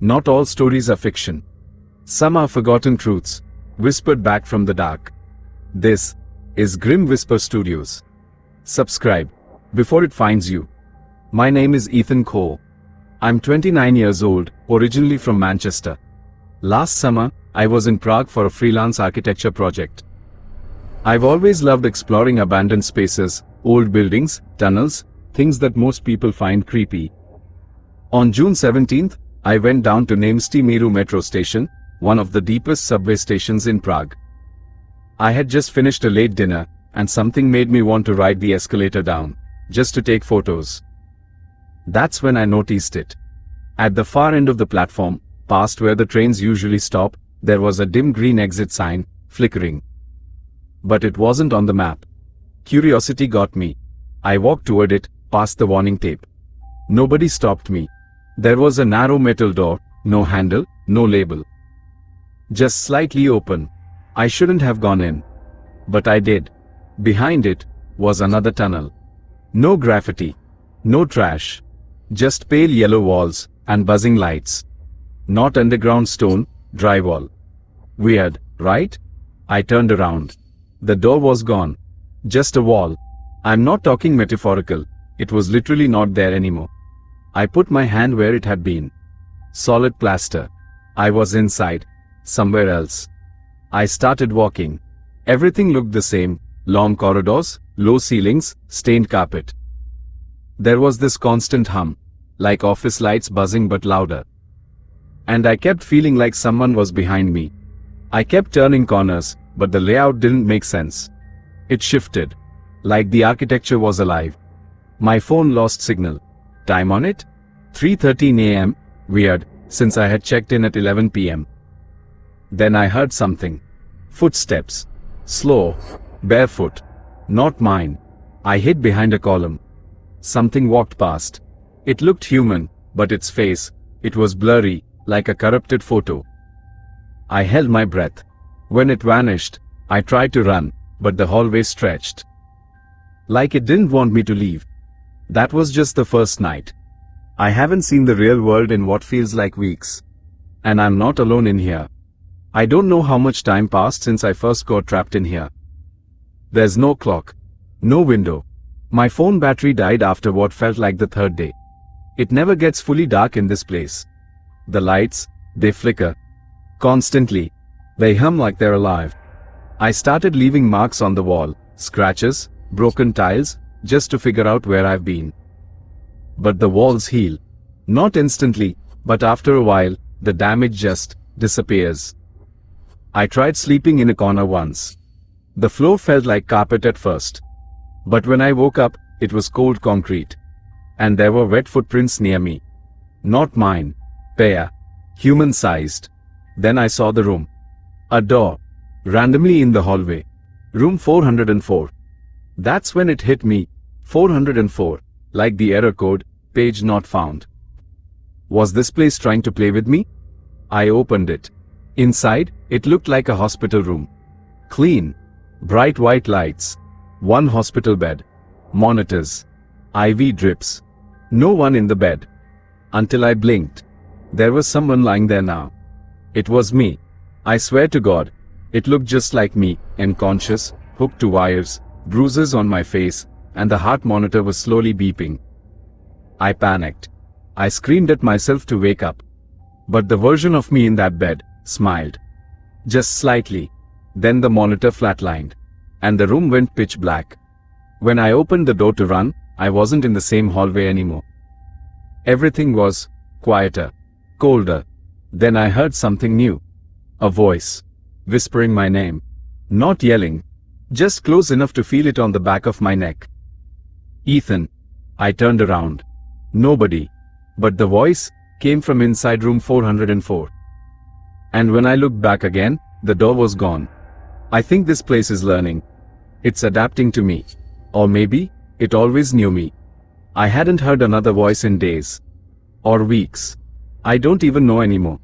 Not all stories are fiction. Some are forgotten truths, whispered back from the dark. This is Grim Whisper Studios. Subscribe before it finds you. My name is Ethan Cole. I'm 29 years old, originally from Manchester. Last summer, I was in Prague for a freelance architecture project. I've always loved exploring abandoned spaces, old buildings, tunnels, things that most people find creepy. On June 17th, I went down to Nemsti Miru metro station, one of the deepest subway stations in Prague. I had just finished a late dinner, and something made me want to ride the escalator down, just to take photos. That's when I noticed it. At the far end of the platform, past where the trains usually stop, there was a dim green exit sign, flickering. But it wasn't on the map. Curiosity got me. I walked toward it, past the warning tape. Nobody stopped me. There was a narrow metal door, no handle, no label. Just slightly open. I shouldn't have gone in. But I did. Behind it was another tunnel. No graffiti. No trash. Just pale yellow walls and buzzing lights. Not underground stone, drywall. Weird, right? I turned around. The door was gone. Just a wall. I'm not talking metaphorical. It was literally not there anymore. I put my hand where it had been. Solid plaster. I was inside. Somewhere else. I started walking. Everything looked the same. Long corridors, low ceilings, stained carpet. There was this constant hum, like office lights buzzing but louder. And I kept feeling like someone was behind me. I kept turning corners, but the layout didn't make sense. It shifted, like the architecture was alive. My phone lost signal. Time on it? 3:13 a.m. Weird, since I had checked in at 11 p.m. Then I heard something. Footsteps. Slow. Barefoot. Not mine. I hid behind a column. Something walked past. It looked human, but its face, it was blurry, like a corrupted photo. I held my breath. When it vanished, I tried to run, but the hallway stretched. Like it didn't want me to leave. That was just the first night. I haven't seen the real world in what feels like weeks. And I'm not alone in here. I don't know how much time passed since I first got trapped in here. There's no clock. No window. My phone battery died after what felt like the third day. It never gets fully dark in this place. The lights, they flicker. Constantly. They hum like they're alive. I started leaving marks on the wall, scratches, broken tiles, just to figure out where I've been. But the walls heal. Not instantly, but after a while, the damage just disappears. I tried sleeping in a corner once. The floor felt like carpet at first. But when I woke up, it was cold concrete. And there were wet footprints near me. Not mine. Bare. Human-sized. Then I saw the room. A door. Randomly in the hallway. Room 404. That's when it hit me. 404. Like the error code, page not found. Was this place trying to play with me? I opened it. Inside, it looked like a hospital room. Clean. Bright white lights. One hospital bed. Monitors. IV drips. No one in the bed. Until I blinked. There was someone lying there now. It was me. I swear to God. It looked just like me, unconscious, hooked to wires, bruises on my face, and the heart monitor was slowly beeping. I panicked. I screamed at myself to wake up. But the version of me in that bed smiled. Just slightly. Then the monitor flatlined. And the room went pitch black. When I opened the door to run, I wasn't in the same hallway anymore. Everything was quieter, colder. Then I heard something new. A voice. Whispering my name. Not yelling. Just close enough to feel it on the back of my neck. Ethan. I turned around. Nobody. But the voice came from inside room 404. And when I looked back again, the door was gone. I think this place is learning. It's adapting to me. Or maybe, it always knew me. I hadn't heard another voice in days. Or weeks. I don't even know anymore.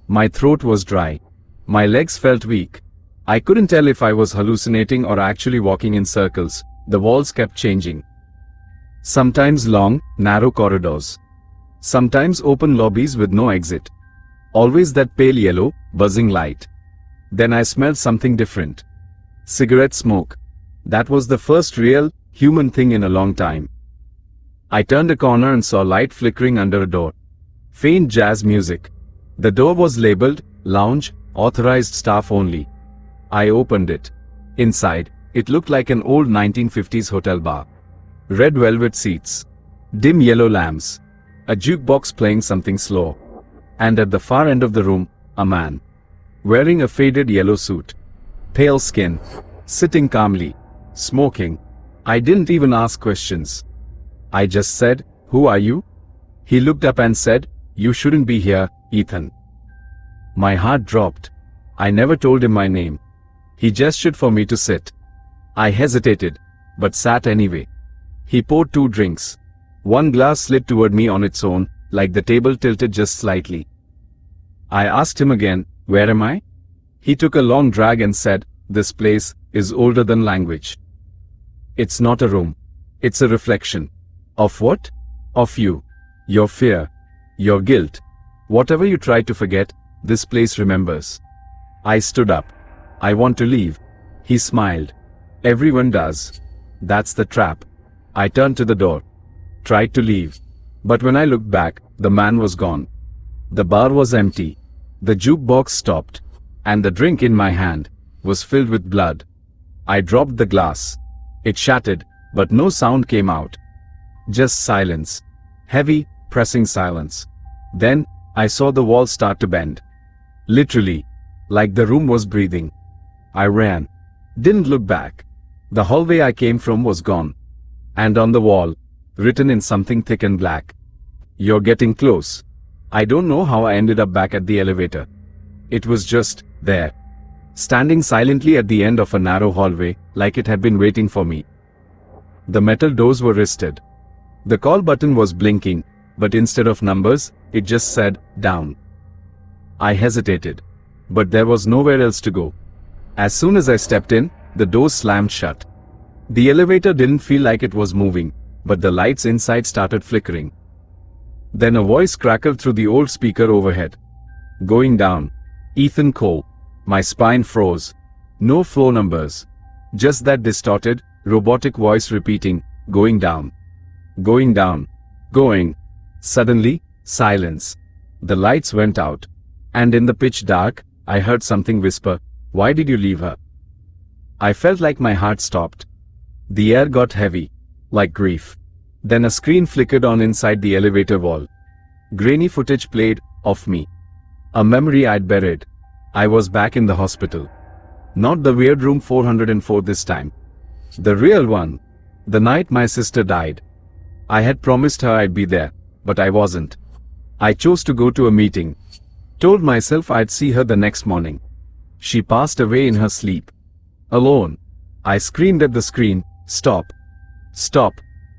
My throat was dry. My legs felt weak. I couldn't tell if I was hallucinating or actually walking in circles. The walls kept changing. Sometimes long, narrow corridors. Sometimes open lobbies with no exit. Always that pale yellow, buzzing light. Then I smelled something different. Cigarette smoke. That was the first real, human thing in a long time. I turned a corner and saw light flickering under a door. Faint jazz music. The door was labeled, Lounge, Authorized Staff Only. I opened it. Inside, it looked like an old 1950s hotel bar. Red velvet seats. Dim yellow lamps. A jukebox playing something slow. And at the far end of the room, a man. Wearing a faded yellow suit. Pale skin. Sitting calmly. Smoking. I didn't even ask questions. I just said, "Who are you?" He looked up and said, "You shouldn't be here, Ethan." My heart dropped. I never told him my name. He gestured for me to sit. I hesitated, but sat anyway. He poured 2 drinks. One glass slid toward me on its own, like the table tilted just slightly. I asked him again, "Where am I?" He took a long drag and said, "This place is older than language. It's not a room. It's a reflection." Of what? Of you. Your fear. Your guilt. Whatever you try to forget, this place remembers. I stood up. "I want to leave." He smiled. "Everyone does. That's the trap." I turned to the door. Tried to leave. But when I looked back, the man was gone. The bar was empty. The jukebox stopped. And the drink in my hand was filled with blood. I dropped the glass. It shattered, but no sound came out. Just silence. Heavy, pressing silence. Then, I saw the wall start to bend. Literally. Like the room was breathing. I ran. Didn't look back. The hallway I came from was gone. And on the wall, written in something thick and black, "You're getting close." I don't know how I ended up back at the elevator. It was just there. Standing silently at the end of a narrow hallway, like it had been waiting for me. The metal doors were wristed. The call button was blinking, but instead of numbers, it just said, "Down." I hesitated. But there was nowhere else to go. As soon as I stepped in, the doors slammed shut. The elevator didn't feel like it was moving, but the lights inside started flickering. Then a voice crackled through the old speaker overhead. "Going down. Ethan Cole." My spine froze. No floor numbers. Just that distorted, robotic voice repeating, "Going down. Going down. Going." Suddenly, silence. The lights went out. And in the pitch dark, I heard something whisper, "Why did you leave her?" I felt like my heart stopped. The air got heavy, like grief. Then a screen flickered on inside the elevator wall. Grainy footage played, of me. A memory I'd buried. I was back in the hospital. Not the weird room 404 this time. The real one. The night my sister died. I had promised her I'd be there, but I wasn't. I chose to go to a meeting. Told myself I'd see her the next morning. She passed away in her sleep. Alone. I screamed at the screen, "Stop. Stop."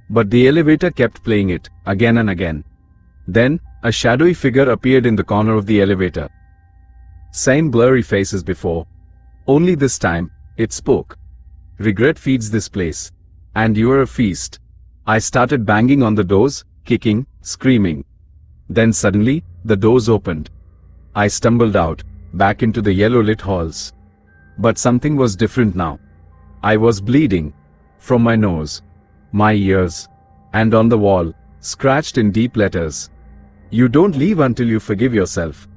But the elevator kept playing it, again and again. Then, a shadowy figure appeared in the corner of the elevator. Same blurry face as before. Only this time, it spoke. "Regret feeds this place. And you're a feast." I started banging on the doors, kicking, screaming. Then suddenly, the doors opened. I stumbled out, back into the yellow-lit halls. But something was different now. I was bleeding. From my nose. My ears. And on the wall, scratched in deep letters. "You don't leave until you forgive yourself."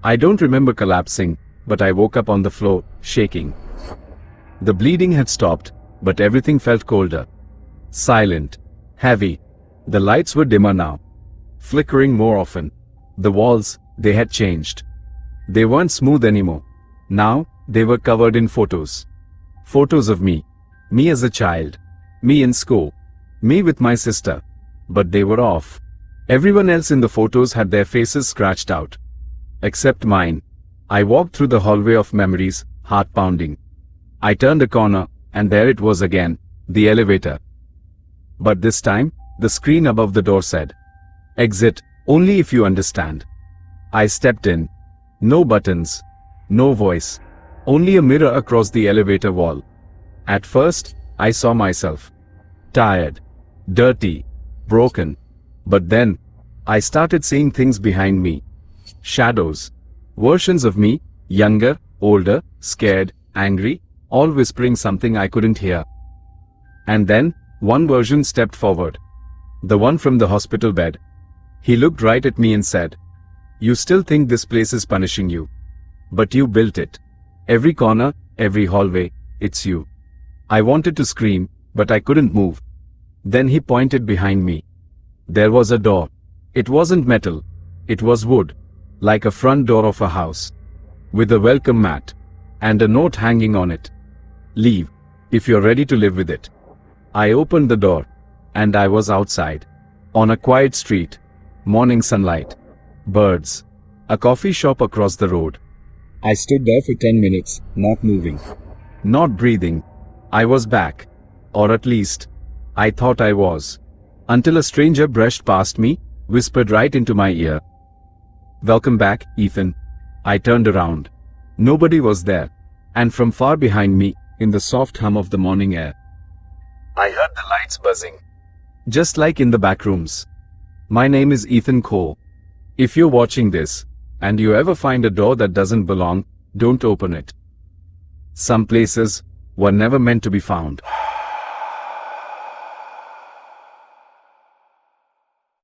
I don't remember collapsing, but I woke up on the floor, shaking. The bleeding had stopped, but everything felt colder. Silent. Heavy. The lights were dimmer now. Flickering more often. The walls, they had changed. They weren't smooth anymore. Now, they were covered in photos. Photos of me. Me as a child. Me in school. Me with my sister. But they were off. Everyone else in the photos had their faces scratched out. Except mine. I walked through the hallway of memories, heart pounding. I turned a corner, and there it was again, the elevator. But this time, the screen above the door said, "Exit, only if you understand." I stepped in. No buttons. No voice. Only a mirror across the elevator wall. At first, I saw myself. Tired. Dirty. Broken. But then, I started seeing things behind me. Shadows. Versions of me, younger, older, scared, angry, all whispering something I couldn't hear. And then, one version stepped forward. The one from the hospital bed. He looked right at me and said, "You still think this place is punishing you. But you built it. Every corner, every hallway, it's you." I wanted to scream, but I couldn't move. Then he pointed behind me. There was a door. It wasn't metal. It was wood, like a front door of a house, with a welcome mat, and a note hanging on it. "Leave, if you're ready to live with it." I opened the door, and I was outside. On a quiet street, morning sunlight, birds, a coffee shop across the road. I stood there for 10 minutes, not moving, not breathing. I was back. Or at least, I thought I was. Until a stranger brushed past me, whispered right into my ear, "Welcome back, Ethan." I turned around. Nobody was there. And from far behind me, in the soft hum of the morning air, I heard the lights buzzing. Just like in the back rooms. My name is Ethan Cole. If you're watching this, and you ever find a door that doesn't belong, don't open it. Some places were never meant to be found.